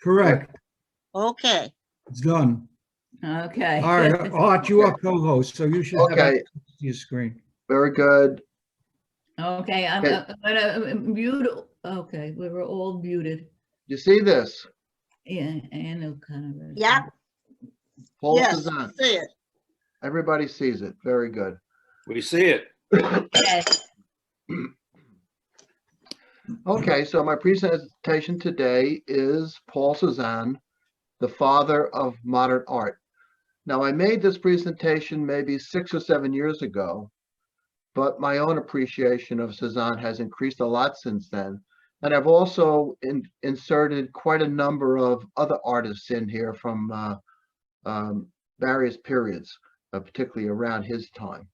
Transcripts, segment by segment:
Correct. Okay. It's done. Okay. All right, Art, you are co-host, so you should have Okay. access to your screen. Very good. Okay, I'm Okay. gonna mute. Okay, we were all muted. You see this? Yeah, and O'Connor. Yep. Paul Yes, Cezanne. see it. Everybody sees it. Very good. We see it. Yes. Okay, so my presentation today is Paul Cezanne, the father of modern art. Now, I made this presentation maybe 6 or 7 years ago, but my own appreciation of Cezanne has increased a lot since then. And I've also inserted quite a number of other artists in here from various periods, particularly around his time.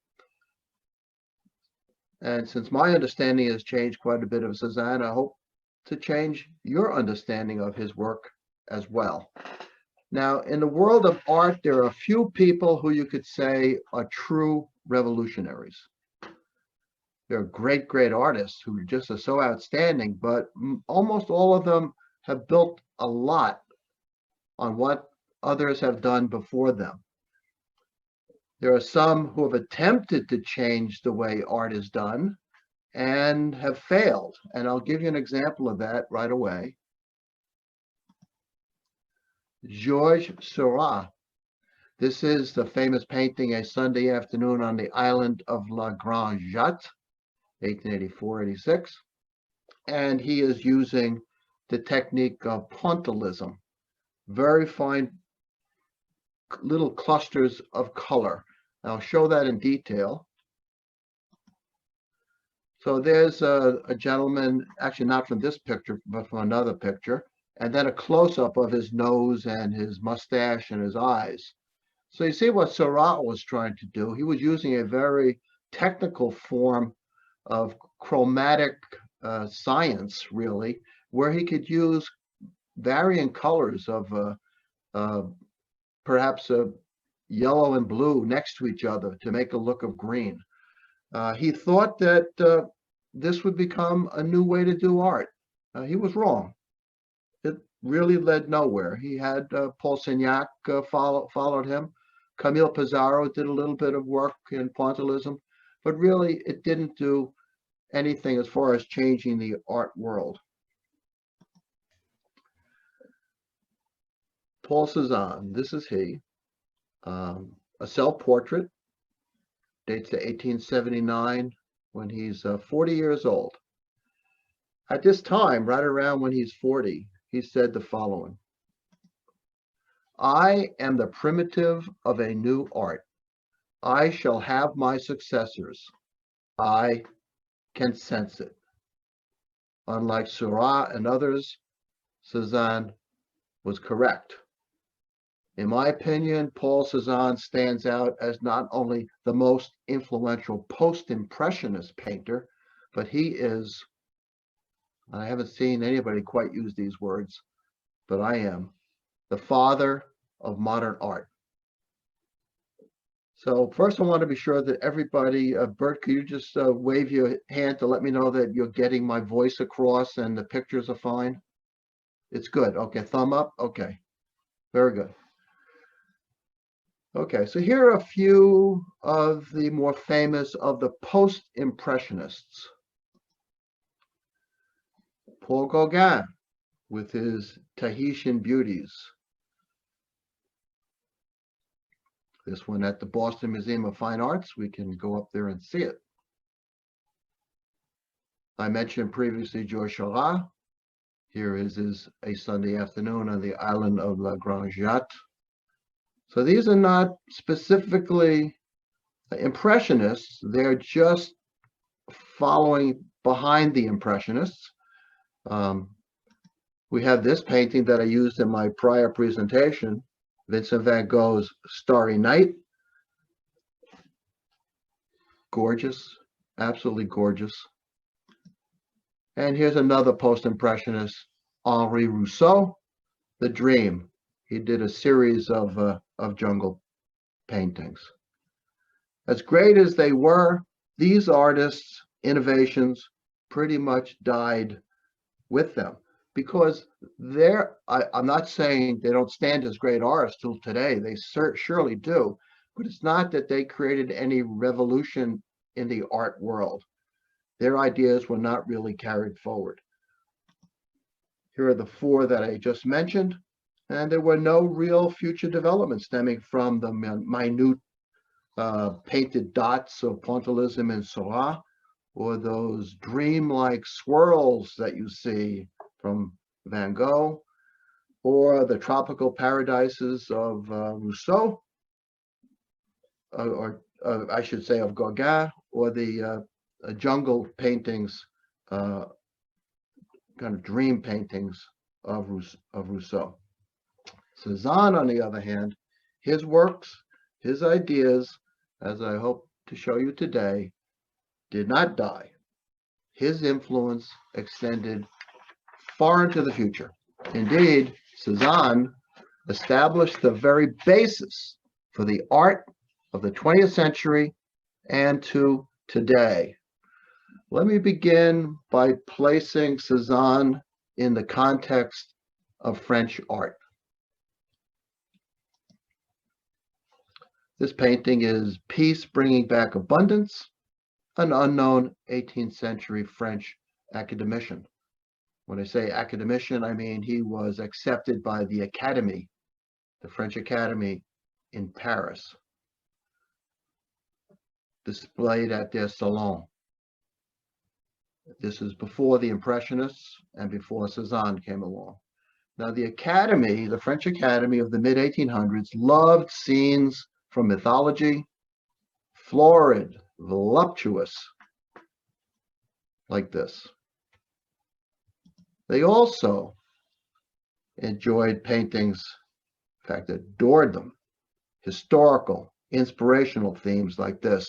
And since my understanding has changed quite a bit of Cezanne, I hope to change your understanding of his work as well. Now, in the world of art, there are a few people who you could say are true revolutionaries. There are great, great artists who just are so outstanding, but almost all of them have built a lot on what others have done before them. There are some who have attempted to change the way art is done and have failed. And I'll give you an example of that right away. Georges Seurat. This is the famous painting, A Sunday Afternoon on the Island of La Grande Jatte, 1884-86. And he is using the technique of pointillism, very fine little clusters of color. I'll show that in detail. So there's a gentleman, actually not from this picture, but from another picture, and then a close-up of his nose and his mustache and his eyes. So you see what Seurat was trying to do. He was using a very technical form of chromatic science, really, where he could use varying colors of perhaps yellow and blue next to each other to make a look of green. He thought that this would become a new way to do art. He was wrong. It really led nowhere. He had Paul Cezanne followed him. Camille Pissarro did a little bit of work in pointillism, but really it didn't do anything as far as changing the art world. Paul Cezanne, this is he. A self-portrait, dates to 1879, when he's 40 years old. At this time, right around when he's 40, he said the following: I am the primitive of a new art. I shall have my successors. I can sense it. Unlike Seurat and others, Cezanne was correct. In my opinion, Paul Cezanne stands out as not only the most influential post-impressionist painter, but he is, I haven't seen anybody quite use these words, but I am, the father of modern art. So first I want to be sure that everybody, Bert, could you just wave your hand to let me know that you're getting my voice across and the pictures are fine? It's good. Okay, thumb up. Okay, very good. Okay, so here are a few of the more famous of the post-impressionists. Paul Gauguin with his Tahitian beauties. This one at the Boston Museum of Fine Arts. We can go up there and see it. I mentioned previously Georges Seurat. Here is his A Sunday Afternoon on the Island of La Grande Jatte. So these are not specifically impressionists. They're just following behind the impressionists. We have this painting that I used in my prior presentation, Vincent van Gogh's Starry Night. Gorgeous, absolutely gorgeous. And here's another post-impressionist, Henri Rousseau, The Dream. He did a series of jungle paintings. As great as they were, these artists' innovations pretty much died with them. because I'm not saying they don't stand as great artists till today. They surely do, but it's not that they created any revolution in the art world. Their ideas were not really carried forward. Here are the four that I just mentioned, and there were no real future developments stemming from the minute painted dots of pointillism and Seurat, or those dreamlike swirls that you see from Van Gogh, or the tropical paradises of Rousseau, or I should say of Gauguin, or the jungle paintings, kind of dream paintings of Rousseau. Cezanne, on the other hand, his works, his ideas, as I hope to show you today, did not die. His influence extended far into the future. Indeed, Cezanne established the very basis for the art of the 20th century and to today. Let me begin by placing Cezanne in the context of French art. This painting is Peace Bringing Back Abundance, an unknown 18th century French academician. When I say academician, I mean he was accepted by the Academy, the French Academy in Paris, displayed at their salon. This is before the Impressionists and before Cezanne came along. Now, the Academy, the French Academy of the mid-1800s, loved scenes from mythology, florid, voluptuous, like this. They also enjoyed paintings, in fact, adored them, historical, inspirational themes like this.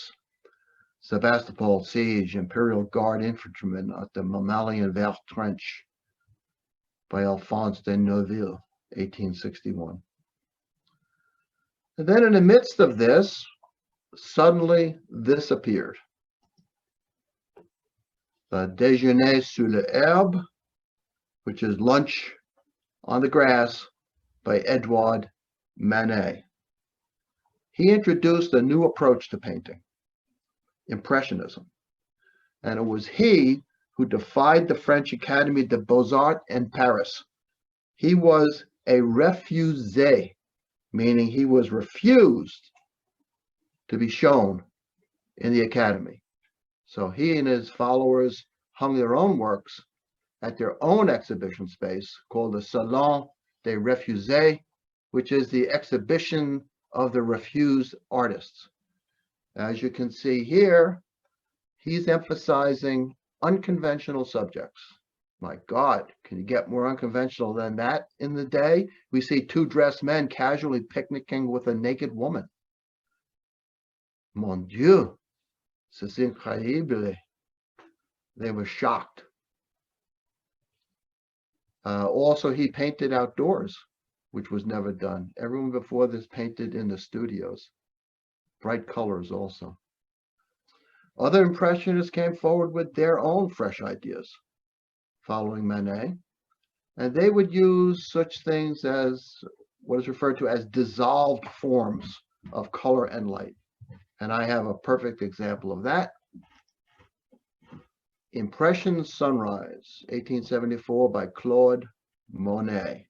Sebastopol Siege, Imperial Guard Infantrymen at the Mammalian Vert Trench by Alphonse de Neuville, 1861. And then in the midst of this, suddenly this appeared. The Déjeuner sur l'herbe, which is Lunch on the Grass by Edouard Manet. He introduced a new approach to painting, Impressionism. And it was he who defied the French Académie des Beaux-Arts in Paris. He was a refusé, meaning he was refused to be shown in the Academy. So he and his followers hung their own works at their own exhibition space called the Salon des Refusés, which is the exhibition of the refused artists. As you can see here, he's emphasizing unconventional subjects. My God, can you get more unconventional than that in the day? We see two dressed men casually picnicking with a naked woman. Mon Dieu, c'est incroyable. They were shocked. Also, he painted outdoors, which was never done. Everyone before this painted in the studios. Bright colors also. Other Impressionists came forward with their own fresh ideas, following Manet, and they would use such things as what is referred to as dissolved forms of color and light. And I have a perfect example of that. Impression Sunrise, 1874 by Claude Monet.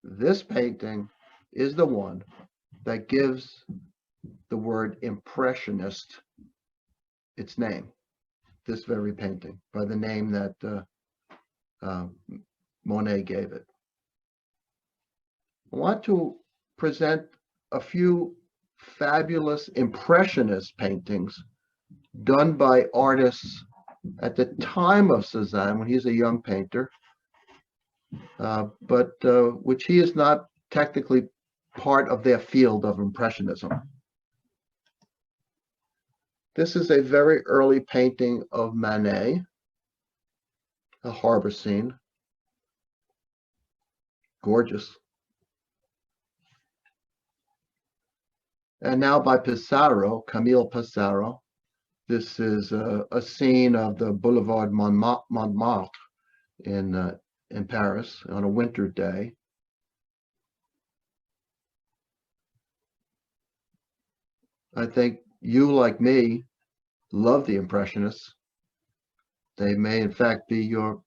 This painting is the one that gives the word Impressionist its name, this very painting, by the name that Monet gave it. I want to present a few fabulous Impressionist paintings done by artists at the time of Cezanne, when he's a young painter, but which he is not technically part of their field of Impressionism. This is a very early painting of Manet, a harbor scene. Gorgeous. And now by Pissarro, Camille Pissarro. This is a scene of the Boulevard Montmartre in in Paris on a winter day. I think you, like me, love the Impressionists. They may, in fact, be your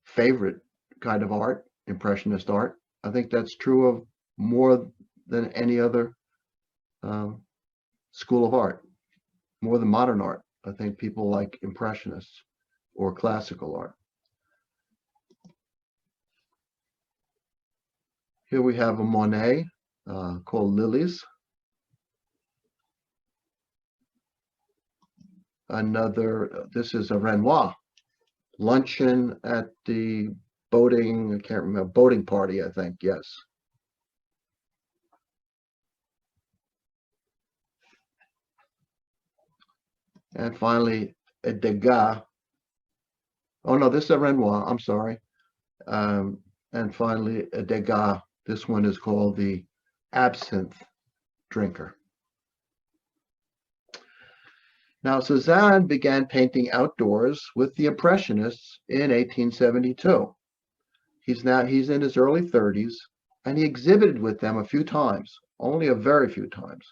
favorite kind of art, Impressionist art. I think that's true of more than any other school of art, more than modern art. I think people like Impressionists or classical art. Here we have a Monet called Lilies. Another, this is a Renoir, luncheon at the boating, I can't remember, boating party, I think, yes. And finally, a Degas. Oh no, this is a Renoir, I'm sorry. And finally, a Degas. This one is called the Absinthe Drinker. Now, Cezanne began painting outdoors with the Impressionists in 1872. He's in his early 30s, and he exhibited with them a few times, only a very few times.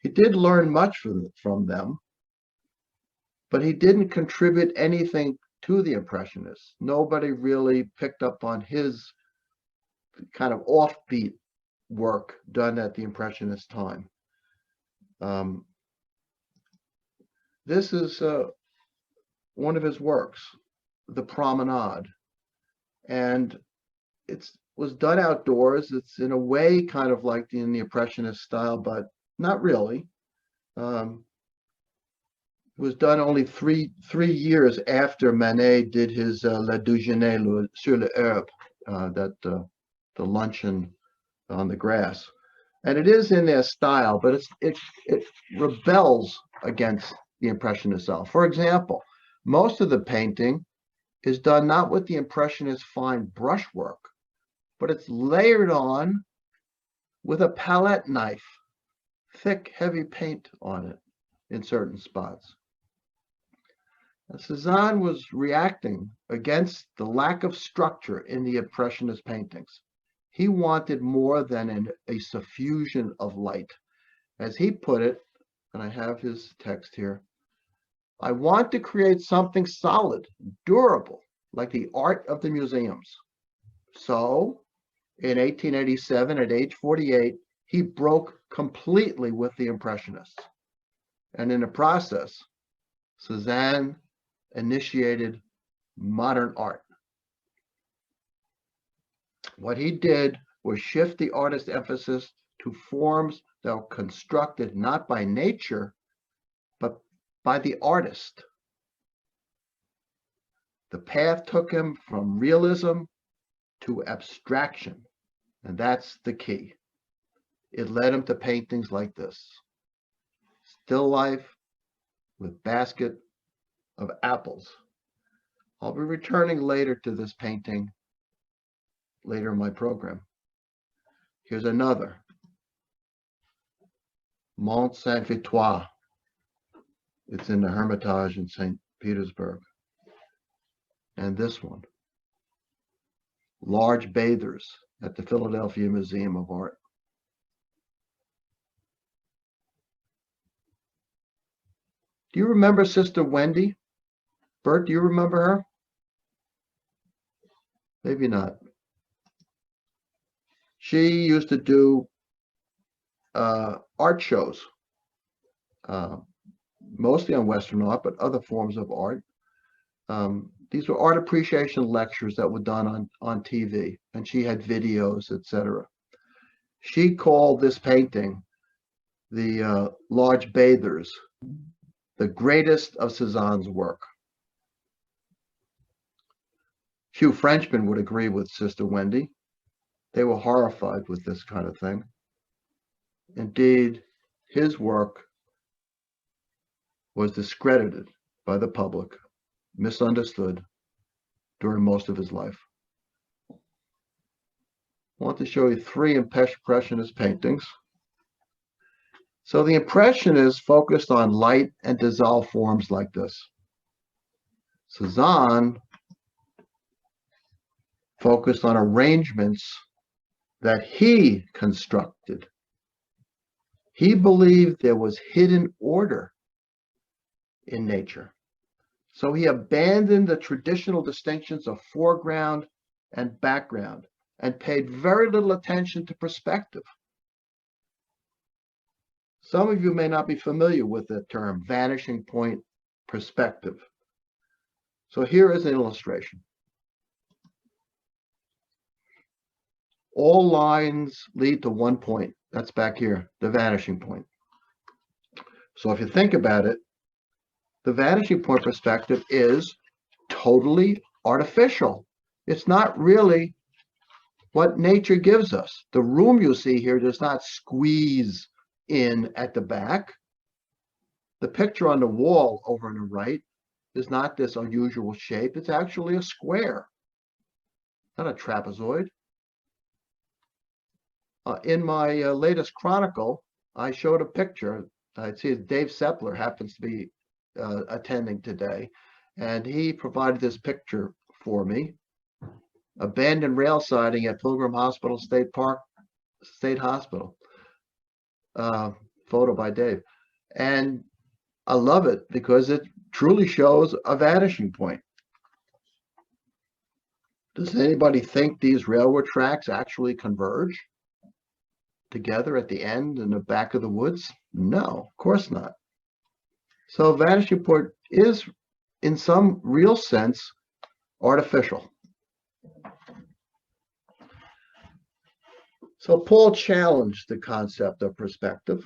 He did learn much from them, but he didn't contribute anything to the Impressionists. Nobody really picked up on his kind of offbeat work done at the Impressionist time. This is one of his works, The Promenade, and it was done outdoors. It's in a way kind of like in the Impressionist style, but not really. It was done only three years after Manet did his Le Déjeuner sur l'herbe, the luncheon on the grass. And it is in their style, but it rebels against the Impressionist style. For example, most of the painting is done not with the Impressionist fine brushwork, but it's layered on with a palette knife, thick, heavy paint on it in certain spots. Cezanne was reacting against the lack of structure in the Impressionist paintings. He wanted more than a suffusion of light. As he put it, and I have his text here, I want to create something solid, durable, like the art of the museums. So, in 1887, at age 48, he broke completely with the Impressionists. And in the process, Cezanne initiated modern art. What he did was shift the artist's emphasis to forms that were constructed not by nature, but by the artist. The path took him from realism to abstraction, and that's the key. It led him to paintings like this. Still life with basket of apples. I'll be returning later to this painting later in my program. Here's another. Mont Saint-Victoire. It's in the Hermitage in St. Petersburg. And this one. Large bathers at the Philadelphia Museum of Art. Do you remember Sister Wendy? Bert, do you remember her? Maybe not. She used to do art shows, mostly on Western art, but other forms of art. These were art appreciation lectures that were done on TV, and she had videos, etc. She called this painting, the Large Bathers, the greatest of Cezanne's work. Few Frenchmen would agree with Sister Wendy. They were horrified with this kind of thing. Indeed, his work was discredited by the public, misunderstood during most of his life. I want to show you three Impressionist paintings. So the Impressionists focused on light and dissolved forms like this. Cezanne focused on arrangements that he constructed. He believed there was hidden order in nature. So he abandoned the traditional distinctions of foreground and background and paid very little attention to perspective. Some of you may not be familiar with the term vanishing point perspective. So here is an illustration. All lines lead to one point. That's back here, the vanishing point. So if you think about it, the vanishing point perspective is totally artificial. It's not really what nature gives us. The room you see here does not squeeze in at the back. The picture on the wall over on the right is not this unusual shape. It's actually a square, not a trapezoid. In my latest chronicle, I showed a picture. I see Dave Sepler happens to be attending today, and he provided this picture for me. Abandoned rail siding at Pilgrim Hospital State Hospital. Photo by Dave. And I love it because it truly shows a vanishing point. Does anybody think these railroad tracks actually converge together at the end in the back of the woods? No, of course not. So vanishing point is, in some real sense, artificial. So Paul challenged the concept of perspective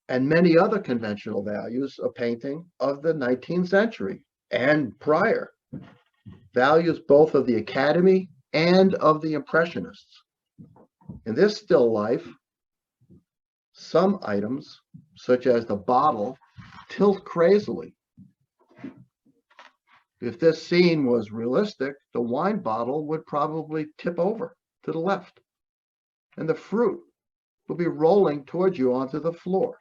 and many other conventional values of painting of the 19th century and prior, values both of the Academy and of the Impressionists. In this still life, some items, such as the bottle, tilt crazily. If this scene was realistic, the wine bottle would probably tip over to the left, and the fruit will be rolling towards you onto the floor.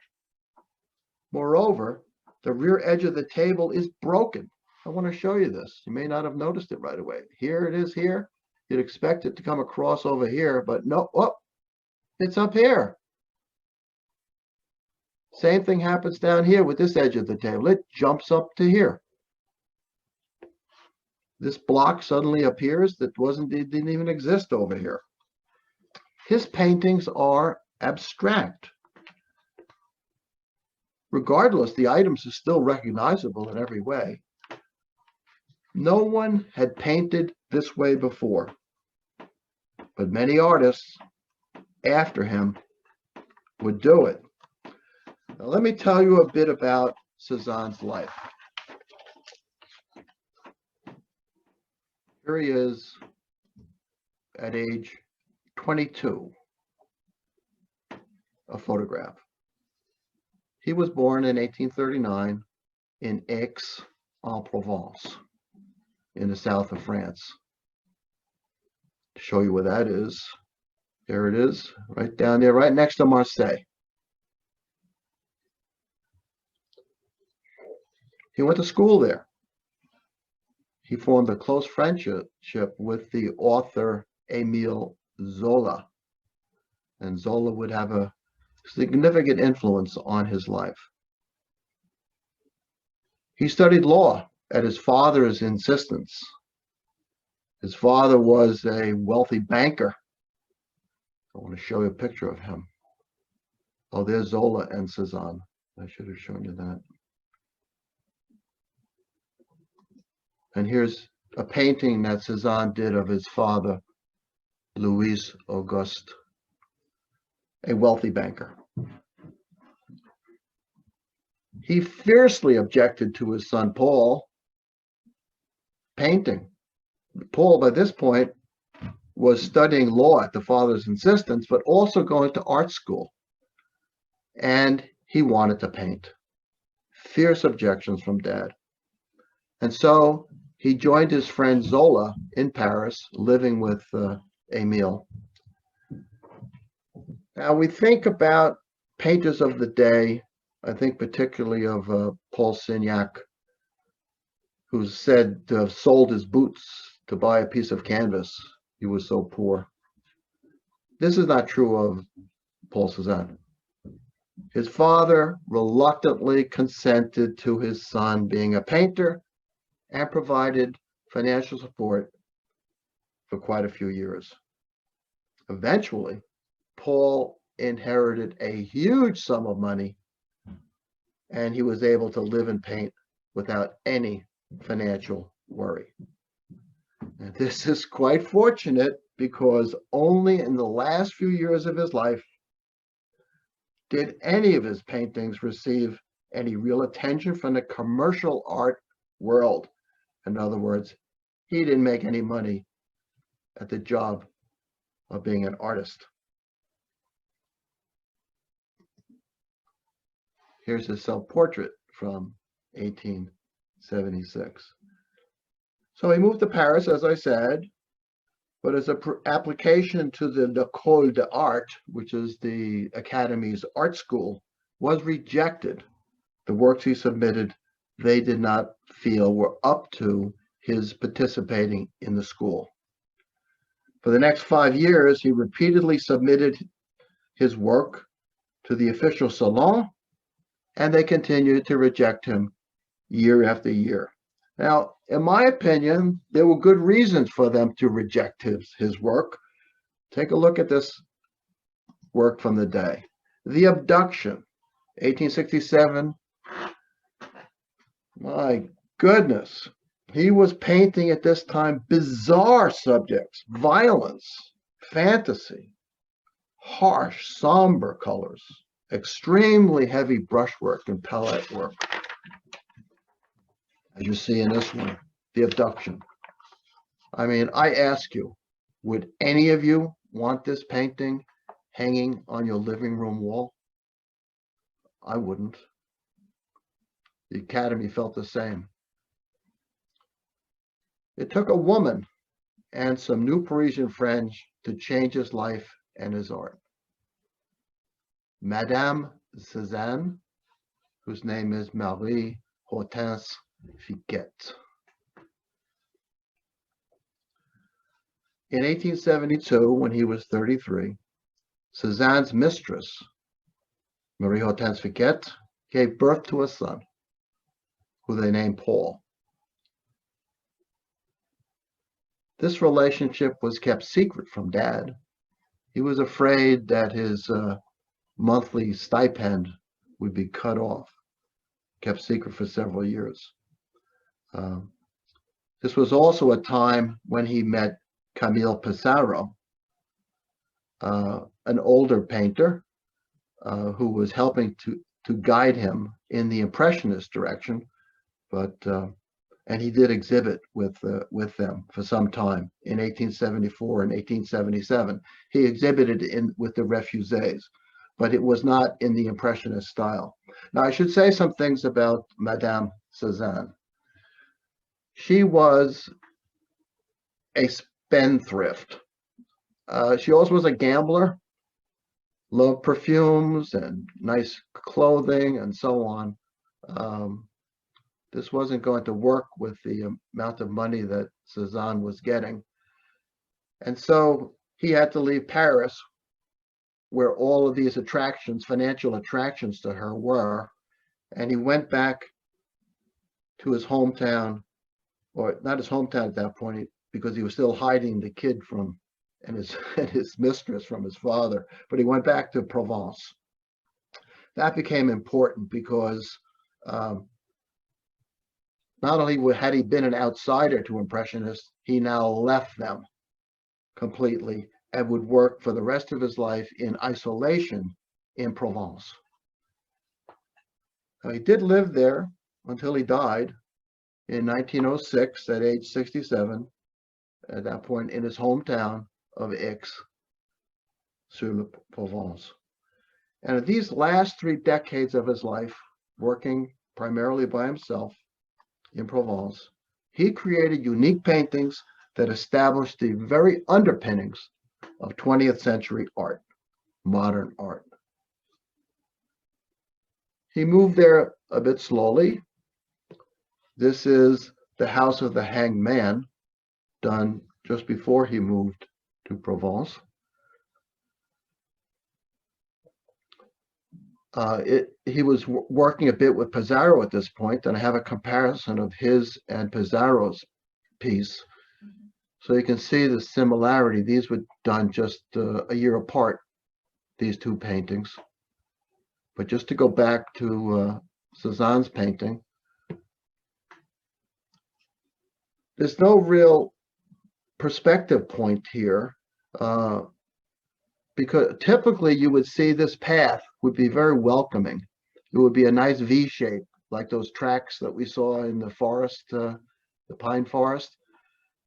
Moreover, the rear edge of the table is broken. I want to show you this. You may not have noticed it right away. Here it is here. You'd expect it to come across over here, but no, oh, it's up here. Same thing happens down here with this edge of the table. It jumps up to here. This block suddenly appears that didn't even exist over here. His paintings are abstract. Regardless, the items are still recognizable in every way. No one had painted this way before, but many artists after him would do it. Now, let me tell you a bit about Cezanne's life. Here he is at age 22, a photograph. He was born in 1839 in Aix-en-Provence in the south of France. To show you where that is, there it is, right down there, right next to Marseille. He went to school there. He formed a close friendship with the author Émile Zola, and Zola would have a significant influence on his life. He studied law at his father's insistence. His father was a wealthy banker. I want to show you a picture of him. Oh, there's Zola and Cezanne. I should have shown you that. And here's a painting that Cezanne did of his father, Louis Auguste, a wealthy banker. He fiercely objected to his son Paul painting. Paul, by this point, was studying law at the father's insistence, but also going to art school. And he wanted to paint. Fierce objections from Dad. And so he joined his friend Zola in Paris, living with Émile. Now we think about painters of the day, I think particularly of Paul Cezanne, who said to have sold his boots to buy a piece of canvas. he was so poor. This is not true of Paul Cezanne. His father reluctantly consented to his son being a painter and provided financial support for quite a few years. Eventually, Paul inherited a huge sum of money, and he was able to live and paint without any financial worry. And this is quite fortunate because only in the last few years of his life did any of his paintings receive any real attention from the commercial art world. In other words, he didn't make any money at the job of being an artist. Here's his self-portrait from 1876. So he moved to Paris, as I said, but as an application to the École d'Art, which is the Academy's art school, was rejected. The works he submitted, they did not feel were up to his participating in the school. For the next 5 years, he repeatedly submitted his work to the official salon, and they continued to reject him year after year. Now, in my opinion, there were good reasons for them to reject his work. Take a look at this work from the day. The Abduction, 1867. My goodness. He was painting at this time bizarre subjects, violence, fantasy, harsh, somber colors, extremely heavy brushwork and palette work. As you see in this one, The Abduction. I mean, I ask you, would any of you want this painting hanging on your living room wall? I wouldn't. The Academy felt the same. It took a woman and some new Parisian French to change his life and his art. Madame Cezanne, whose name is Marie Hortense Fiquet. In 1872, when he was 33, Cezanne's mistress, Marie Hortense Fiquet, gave birth to a son, who they named Paul. This relationship was kept secret from Dad. He was afraid that his monthly stipend would be cut off, kept secret for several years. This was also a time when he met Camille Pissarro, an older painter who was helping to guide him in the Impressionist direction, but and he did exhibit with them for some time in 1874 and 1877. He exhibited with the Refugees, but it was not in the Impressionist style. Now, I should say some things about Madame Cezanne. She was a spendthrift. She also was a gambler, loved perfumes and nice clothing and so on. This wasn't going to work with the amount of money that Cezanne was getting. And so he had to leave Paris, where all of these attractions, financial attractions to her were, and he went back to his hometown, or not his hometown at that point, because he was still hiding the kid from and his mistress from his father, but he went back to Provence. That became important because not only had he been an outsider to Impressionists, he now left them completely and would work for the rest of his life in isolation in Provence. Now, he did live there until he died in 1906 at age 67, at that point in his hometown of Aix-sur-Provence. And in these last 3 decades of his life, working primarily by himself in Provence, he created unique paintings that established the very underpinnings of 20th century art, modern art. He moved there a bit slowly. This is the House of the Hanged Man, done just before he moved to Provence. He was working a bit with Pissarro at this point, and I have a comparison of his and Pissarro's piece. So you can see the similarity. These were done just a year apart, these two paintings. But just to go back to Cezanne's painting, there's no real perspective point here, because typically you would see this path would be very welcoming. It would be a nice V shape, like those tracks that we saw in the forest, the pine forest.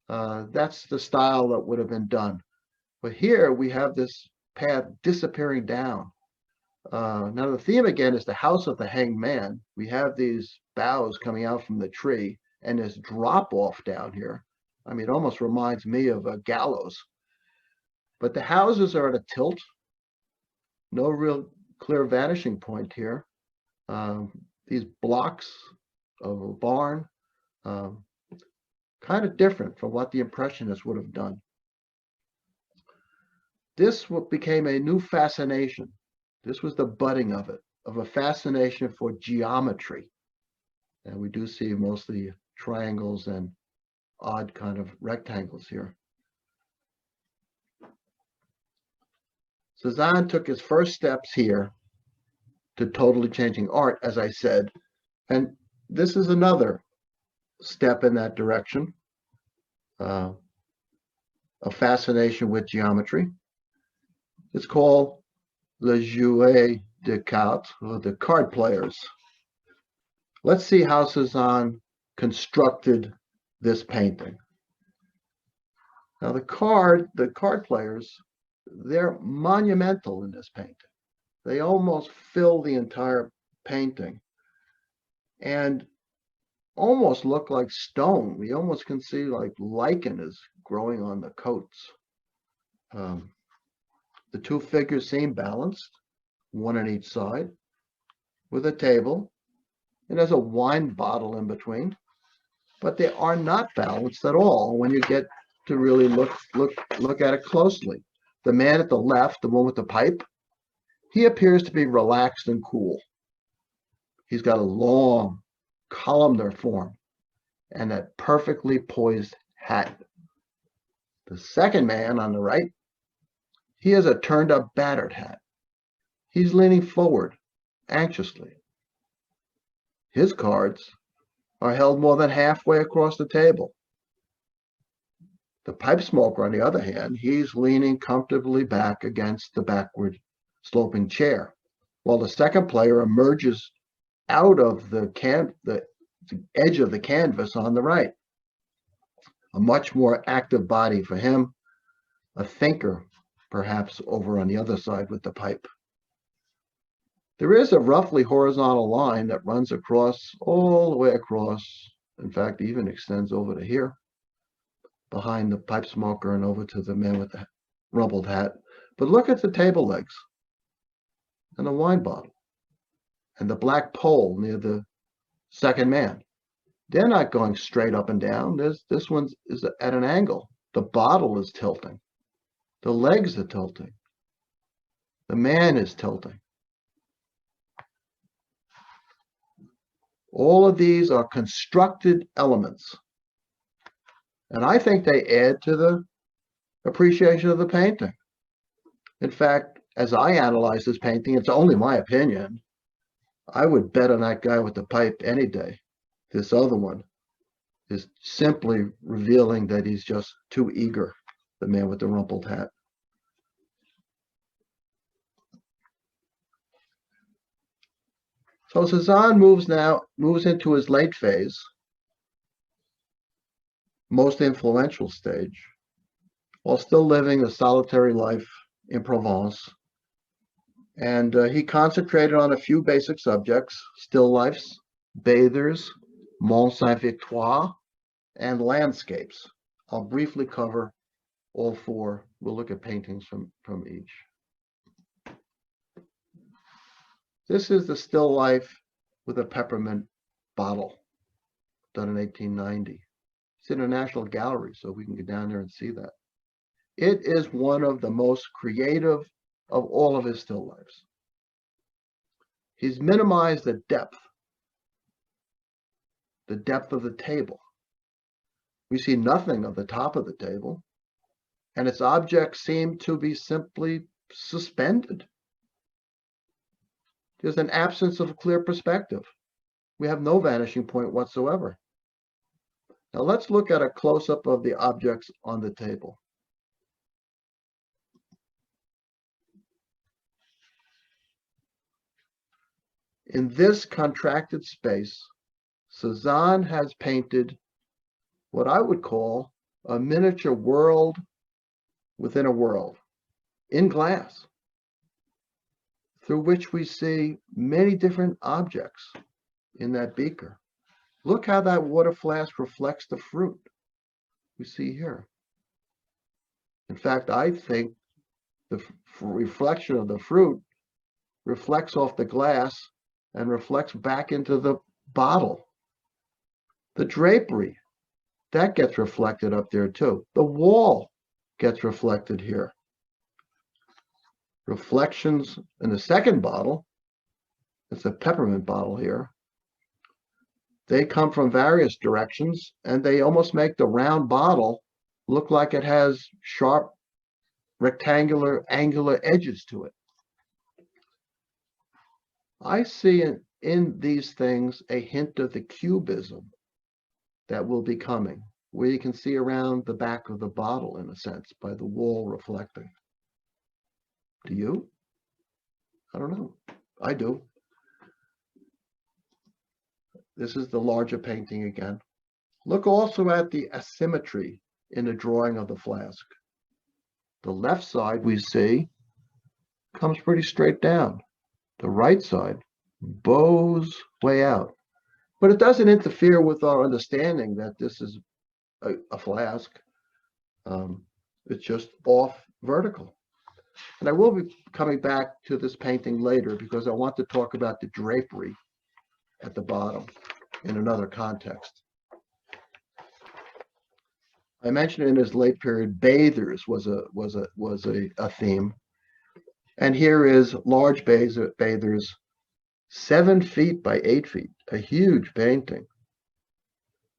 That's the style that would have been done. But here we have this path disappearing down. Now the theme again is the house of the hanged man. We have these boughs coming out from the tree and this drop off down here. I mean, it almost reminds me of a gallows. But the houses are at a tilt. No real clear vanishing point here. These blocks of a barn, kind of different from what the Impressionists would have done. This became a new fascination. This was the budding of it, of a fascination for geometry. And we do see mostly triangles and odd kind of rectangles here. Cezanne took his first steps here to totally changing art, as I said. And this is another step in that direction, a fascination with geometry. It's called Le Jeu de Cartes, or the card players. Let's see how Cezanne constructed this painting. Now the card players, they're monumental in this painting. They almost fill the entire painting and almost look like stone. We almost can see like lichen is growing on the coats. The two figures seem balanced, one on each side, with a table. It has a wine bottle in between, but they are not balanced at all when you get to really look at it closely. The man at the left, the one with the pipe, he appears to be relaxed and cool. He's got a long columnar form and that perfectly poised hat. The second man on the right, he has a turned up battered hat. He's leaning forward anxiously. His cards are held more than halfway across the table. The pipe smoker, on the other hand, he's leaning comfortably back against the backward sloping chair, while the second player emerges out of the edge of the canvas on the right. A much more active body for him, a thinker, perhaps over on the other side with the pipe. There is a roughly horizontal line that runs across, all the way across, in fact, even extends over to here, behind the pipe smoker and over to the man with the rumpled hat. But look at the table legs and the wine bottle and the black pole near the second man. They're not going straight up and down. This one is at an angle. The bottle is tilting. The legs are tilting. The man is tilting. All of these are constructed elements. And I think they add to the appreciation of the painting. In fact, as I analyze this painting, it's only my opinion. I would bet on that guy with the pipe any day. This other one is simply revealing that he's just too eager, the man with the rumpled hat. So Cezanne moves into his late phase, most influential stage, while still living a solitary life in Provence. And he concentrated on a few basic subjects: still lifes, bathers, Mont Saint-Victoire, and landscapes. I'll briefly cover all four. We'll look at paintings from each. This is the still life with a peppermint bottle, done in 1890. It's in a National Gallery, so we can get down there and see that. It is one of the most creative of all of his still lifes. He's minimized the depth of the table. We see nothing of the top of the table, and its objects seem to be simply suspended. There's an absence of clear perspective. We have no vanishing point whatsoever. Now let's look at a close-up of the objects on the table. In this contracted space, Cezanne has painted what I would call a miniature world within a world, in glass, through which we see many different objects in that beaker. Look how that water flask reflects the fruit we see here. In fact, I think the reflection of the fruit reflects off the glass and reflects back into the bottle. The drapery, that gets reflected up there too. The wall gets reflected here. Reflections in the second bottle, it's a peppermint bottle here. They come from various directions, and they almost make the round bottle look like it has sharp, rectangular, angular edges to it. I see in these things a hint of the cubism that will be coming, where you can see around the back of the bottle, in a sense, by the wall reflecting. Do you? I don't know. I do. This is the larger painting again. Look also at the asymmetry in the drawing of the flask. The left side we see comes pretty straight down. The right side bows way out. But it doesn't interfere with our understanding that this is a flask. It's just off vertical. And I will be coming back to this painting later because I want to talk about the drapery at the bottom in another context. I mentioned in his late period, bathers was a theme. And here is large bathers, 7 feet by 8 feet, a huge painting.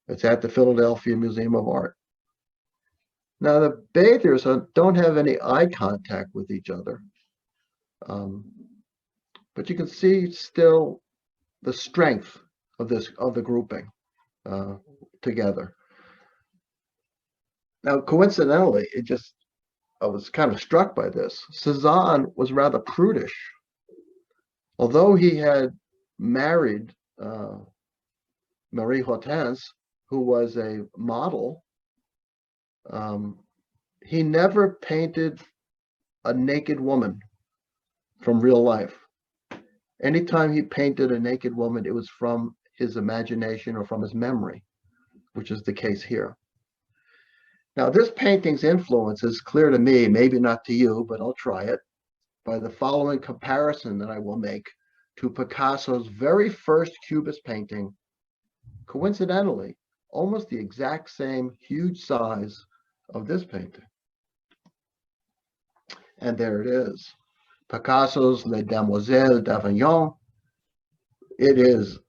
It's at the Philadelphia Museum of Art. Now the bathers don't have any eye contact with each other, but you can see still the strength of the grouping together. Now, coincidentally, I was kind of struck by this. Cezanne was rather prudish. Although he had married Marie Hortense, who was a model, he never painted a naked woman from real life. Anytime he painted a naked woman, it was from his imagination or from his memory, which is the case here. Now, this painting's influence is clear to me, maybe not to you, but I'll try it, by the following comparison that I will make to Picasso's very first Cubist painting, coincidentally, almost the exact same huge size of this painting. And there it is, Picasso's Les Demoiselles d'Avignon. It is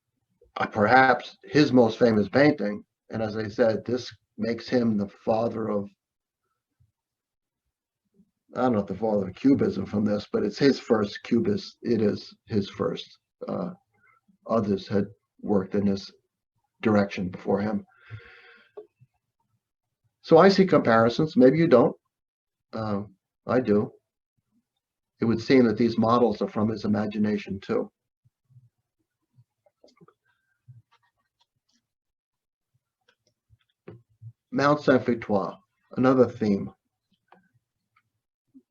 perhaps his most famous painting, and as I said, this makes him the father of, I don't know if the father of Cubism from this, but it's his first Cubist. It is his first. Others had worked in this direction before him. So I see comparisons. Maybe you don't. I do. It would seem that these models are from his imagination too. Mount Saint-Victoire, another theme,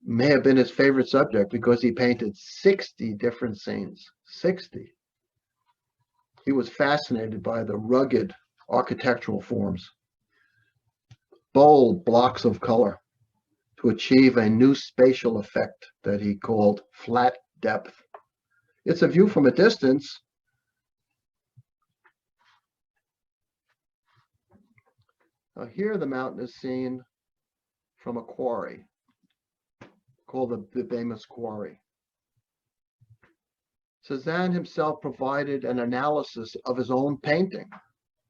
may have been his favorite subject because he painted 60 different scenes, 60. He was fascinated by the rugged architectural forms, bold blocks of color to achieve a new spatial effect that he called flat depth. It's a view from a distance. Now here the mountain is seen from a quarry. called the famous quarry. Cezanne himself provided an analysis of his own painting.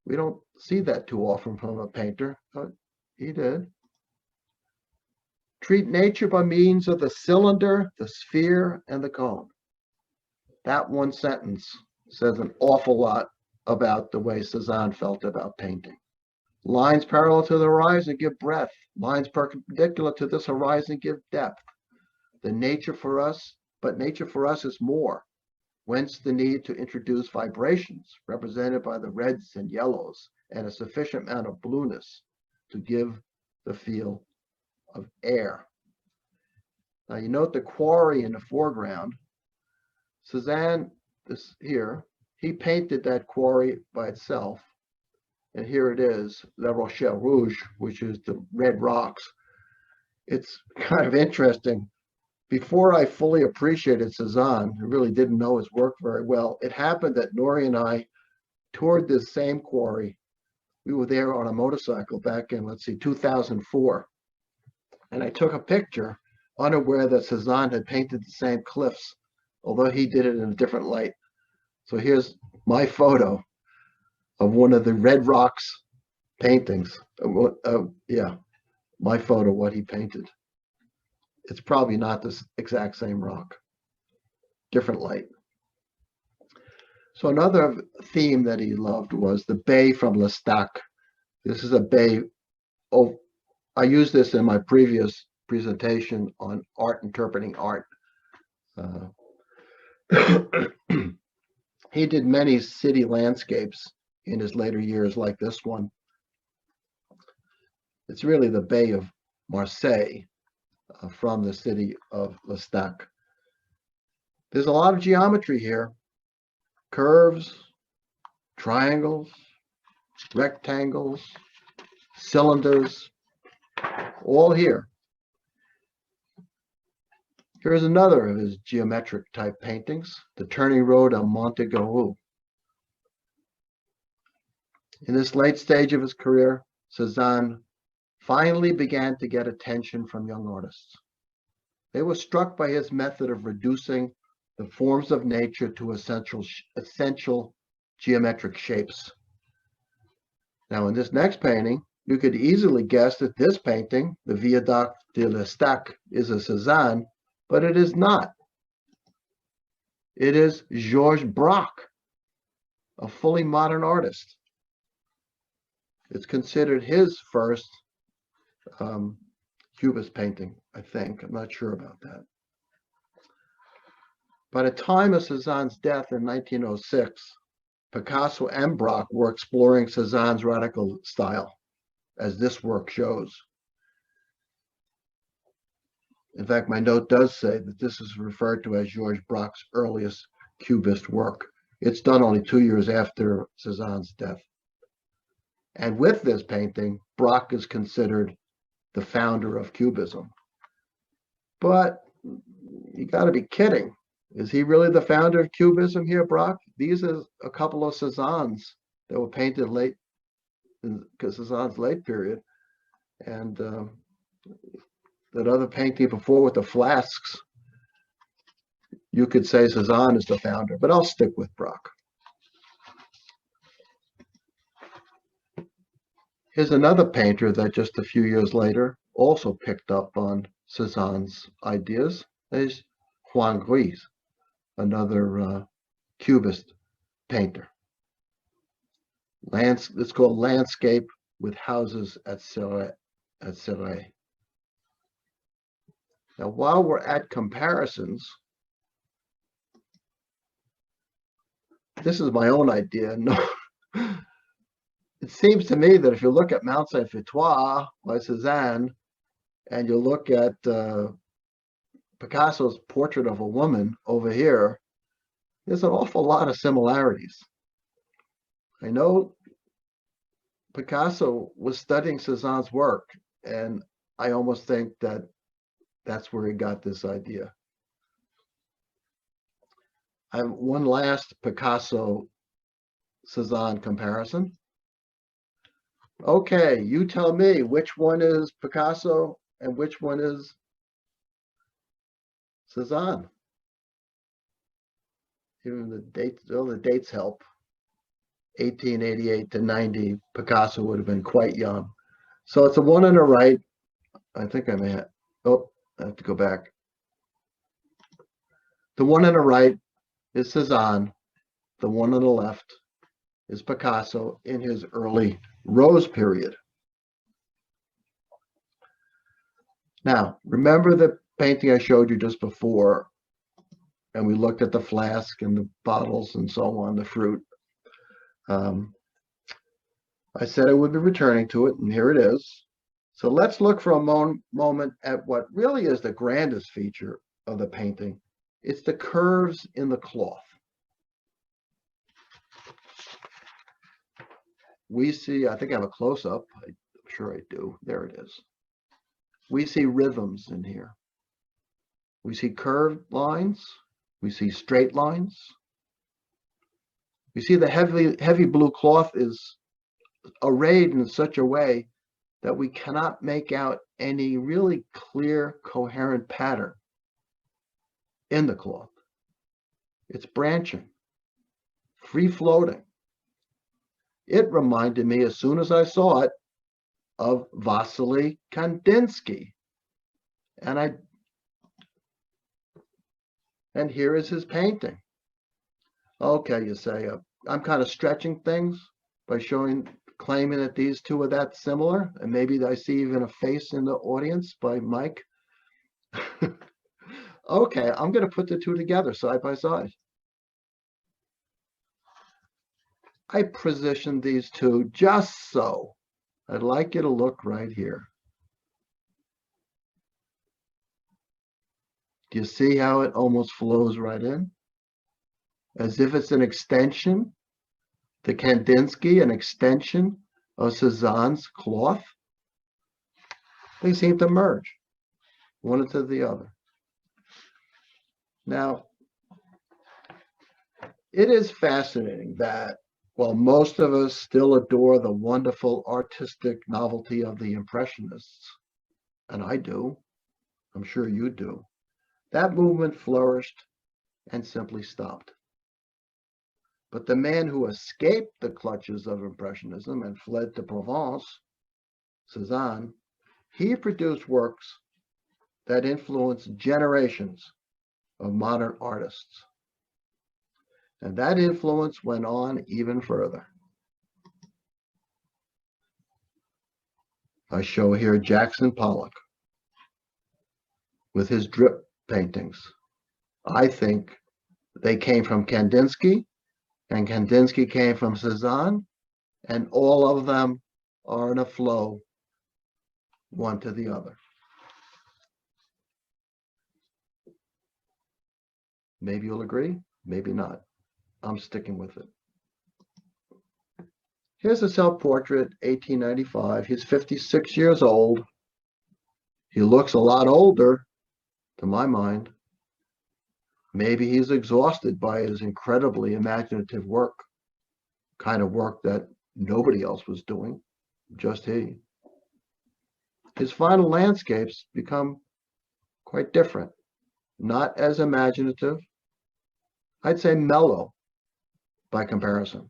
We don't see that too often from a painter, but he did. Treat nature by means of the cylinder, the sphere, and the cone. That one sentence says an awful lot about the way Cezanne felt about painting. Lines parallel to the horizon give breadth. Lines perpendicular to this horizon give depth. But nature for us is more. Whence the need to introduce vibrations represented by the reds and yellows and a sufficient amount of blueness to give the feel of air. Now you note the quarry in the foreground. Cezanne, he painted that quarry by itself. And here it is, La Rochelle Rouge, which is the red rocks. It's kind of interesting. Before I fully appreciated Cezanne, I really didn't know his work very well. It happened that Nori and I toured this same quarry. We were there on a motorcycle back in, 2004. And I took a picture, unaware that Cezanne had painted the same cliffs, although he did it in a different light. So here's my photo of one of the Red Rocks paintings. My photo, what he painted. It's probably not the exact same rock, different light. So another theme that he loved was the bay from L'Estaque. This is a bay. Oh, I used this in my previous presentation on art, interpreting art. He did many city landscapes in his later years, like this one. It's really the Bay of Marseille from the city of L'Estaque. There's a lot of geometry here. Curves, triangles, rectangles, cylinders, all here. Here's another of his geometric type paintings, the turning road on Montegarou. In this late stage of his career, Cezanne finally began to get attention from young artists. They were struck by his method of reducing the forms of nature to essential geometric shapes. Now, in this next painting, you could easily guess that this painting, the Viaduct de l'Estaque, is a Cezanne, but it is not. It is Georges Braque, a fully modern artist. It's considered his first Cubist painting, I think. I'm not sure about that. By the time of Cezanne's death in 1906, Picasso and Braque were exploring Cezanne's radical style, as this work shows. In fact, my note does say that this is referred to as Georges Braque's earliest Cubist work. It's done only 2 years after Cezanne's death. And with this painting, Braque is considered the founder of Cubism. But you got to be kidding. Is he really the founder of Cubism here, Braque? These are a couple of Cezannes that were painted late, because Cezanne's late period. And that other painting before with the flasks, you could say Cezanne is the founder, but I'll stick with Braque. Here's another painter that just a few years later also picked up on Cezanne's ideas. There's Juan Gris, another Cubist painter. It's called Landscape with Houses at Céret. Now, while we're at comparisons, this is my own idea. No, it seems to me that if you look at Mount Saint-Victoire by Cezanne, and you look at Picasso's portrait of a woman over here, there's an awful lot of similarities. I know Picasso was studying Cezanne's work, and I almost think that that's where he got this idea. I have one last Picasso-Cezanne comparison. Okay, you tell me which one is Picasso and which one is Cezanne. Even the dates help. 1888 to 90, Picasso would have been quite young. So it's the one on the right. I think I may have, oh, I have to go back. The one on the right is Cezanne. The one on the left is Picasso in his early Rose period. Now, remember the painting I showed you just before, and we looked at the flask and the bottles and so on, the fruit. I said I would be returning to it, and here it is. So let's look for a moment at what really is the grandest feature of the painting. It's the curves in the cloth. We see, I think I have a close-up. I'm sure I do. There it is. We see rhythms in here. We see curved lines. We see straight lines. We see the heavy blue cloth is arrayed in such a way that we cannot make out any really clear, coherent pattern in the cloth. It's branching, free floating. It reminded me, as soon as I saw it, of Vasily Kandinski. And here is his painting. Okay, you say, I'm kind of stretching things by claiming that these two are that similar, and maybe I see even a face in the audience by Mike. Okay, I'm going to put the two together side by side. I positioned these two just so. I'd like you to look right here. Do you see how it almost flows right in? As if it's an extension, the Kandinski, an extension of Cezanne's cloth. They seem to merge, one into the other. Now, it is fascinating that while most of us still adore the wonderful artistic novelty of the Impressionists, and I do, I'm sure you do, that movement flourished and simply stopped. But the man who escaped the clutches of Impressionism and fled to Provence, Cezanne, he produced works that influenced generations of modern artists. And that influence went on even further. I show here Jackson Pollack with his drip paintings. I think they came from Kandinski, and Kandinski came from Cezanne, and all of them are in a flow, one to the other. Maybe you'll agree, maybe not. I'm sticking with it. Here's a self-portrait, 1895. He's 56 years old. He looks a lot older, to my mind. Maybe he's exhausted by his incredibly imaginative work, kind of work that nobody else was doing, just he. His final landscapes become quite different, not as imaginative. I'd say mellow by comparison,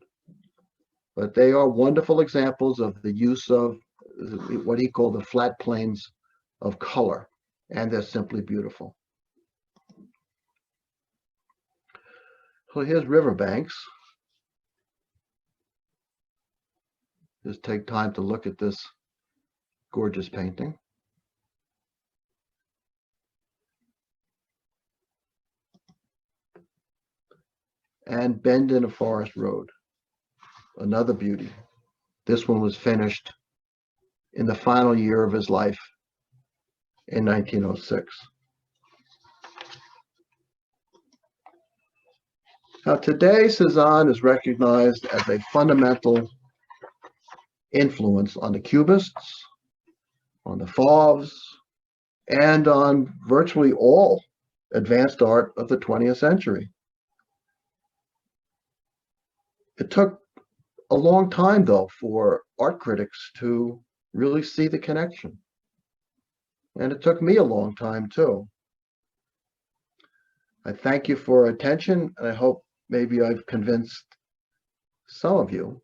but they are wonderful examples of the use of what he called the flat planes of color, and they're simply beautiful. So here's riverbanks. Just take time to look at this gorgeous painting. And Bend in a Forest Road, another beauty. This one was finished in the final year of his life in 1906. Now today, Cezanne is recognized as a fundamental influence on the Cubists, on the Fauves, and on virtually all advanced art of the 20th century. It took a long time, though, for art critics to really see the connection. And it took me a long time, too. I thank you for attention, and I hope maybe I've convinced some of you